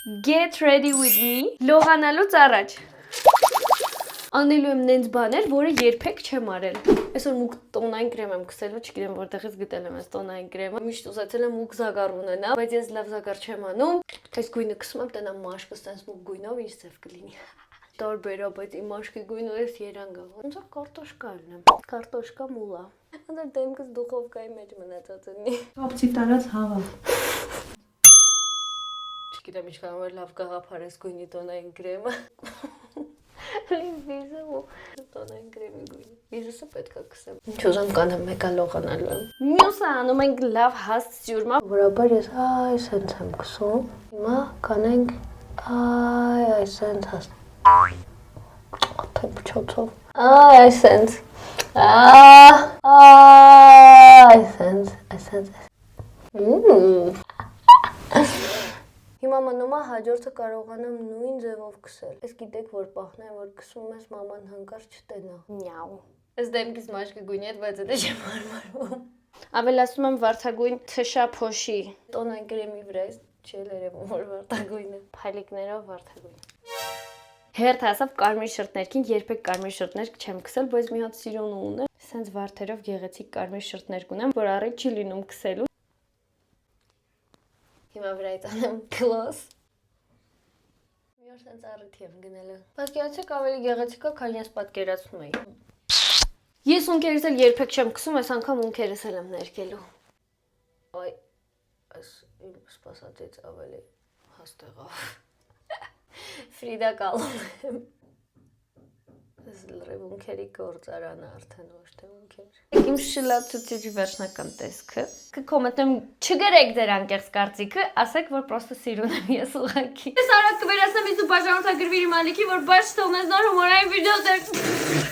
Get ready with me. Լողանալուց առաջ։ Անելու եմ նենց բաներ, որը երբեք չեմ արել։ Այսօր մուկ տոնային կրեմ եմ քսելու, չգիտեմ որտեղից գտել եմ այս տոնային կրեմը։ Միշտ ուզեցել եմ մուկ զագար ունենալ, բայց ես լավ զագար չեմ անում։ Այս գույնը քսում եմ, տենա մաշկս տենց մուկ գույնով ինչ ձև կլինի։ Տարբերա, բայց իմ մաշկի գույնը էս երանգա։ Ոնց է կարտոշկալն եմ։ Կարտոշկա մուլա։ Անդր դեմքս դուխովկայի մեջ մնացած ունի։ Ապցի տարած հավա։ Չգիտեմ ինչքան որ լավ գաղափար էս գույնի տոնային կրեմը։ Վիզը ու տոնային կրեմի գույնը։ Վիզը պետք է քսեմ։ Ինչ ուզում կանեմ մեկա լողանալու եմ։ Մյուսը անում ենք լավ հաստ սյուրմա։ Որաբար ես այ սենց եմ քսում։ Հիմա կանենք այ սենց հաստ։ Թեփչոցով։ Այ սենց։ Այ սենց։ Հիմա մնում է հաջորդը կարողանամ նույն ձևով քսել։ Ես գիտեք որ պահն է որ քսում ես մաման հանկարծ չտենա։ Նյաու։ Ես դեմքից մաշկի գույնի հետ բայց դա չեմ հարմարվում։ Ավելացնում եմ վարդագույն թշափոշի։ Տոնային կրեմի վրա չէ երևում որ վարդագույնը։ Փալիկներով վարդագույն։ Հերթ ասավ կարմիր շրթներքին երբեք կարմիր շրթներք չեմ քսել, բայց մի հատ սիրուն ունեմ։ Սենց վարդերով գեղեցիկ կարմիր շրթներք ունեմ, որ առիթ չի լինում քսելու։ Հիմա վրայից անեմ կլոս։ Մի օր սենց առիթ եմ գնելու։ Պատկերացեք ավելի գեղեցիկ է, քան ես պատկերացնում էի։ Ես ունքերս էլ երբեք չեմ քսում, այս անգամ ունքերս էլ եմ ներկելու։ Այ, այս իմ սպասածից ավելի հաստեղավ։ Ֆրիդա Կալոն եմ։ Ես լրիվ ունքերի գործարանը արդեն ոչ թե ունքեր։ Իմ շլացուցիչ վերջնական տեսքը։ Կկոմենտեմ չգրեք ձեր անկեղծ կարծիքը, ասեք որ պրոստը սիրուն եմ ես ուղղակի։ Ես արագ կվերացնեմ ինձ ու բաժանորդագրվիր իմ ալիքի, որ բաց չթողնես նոր հումորային վիդեոներ։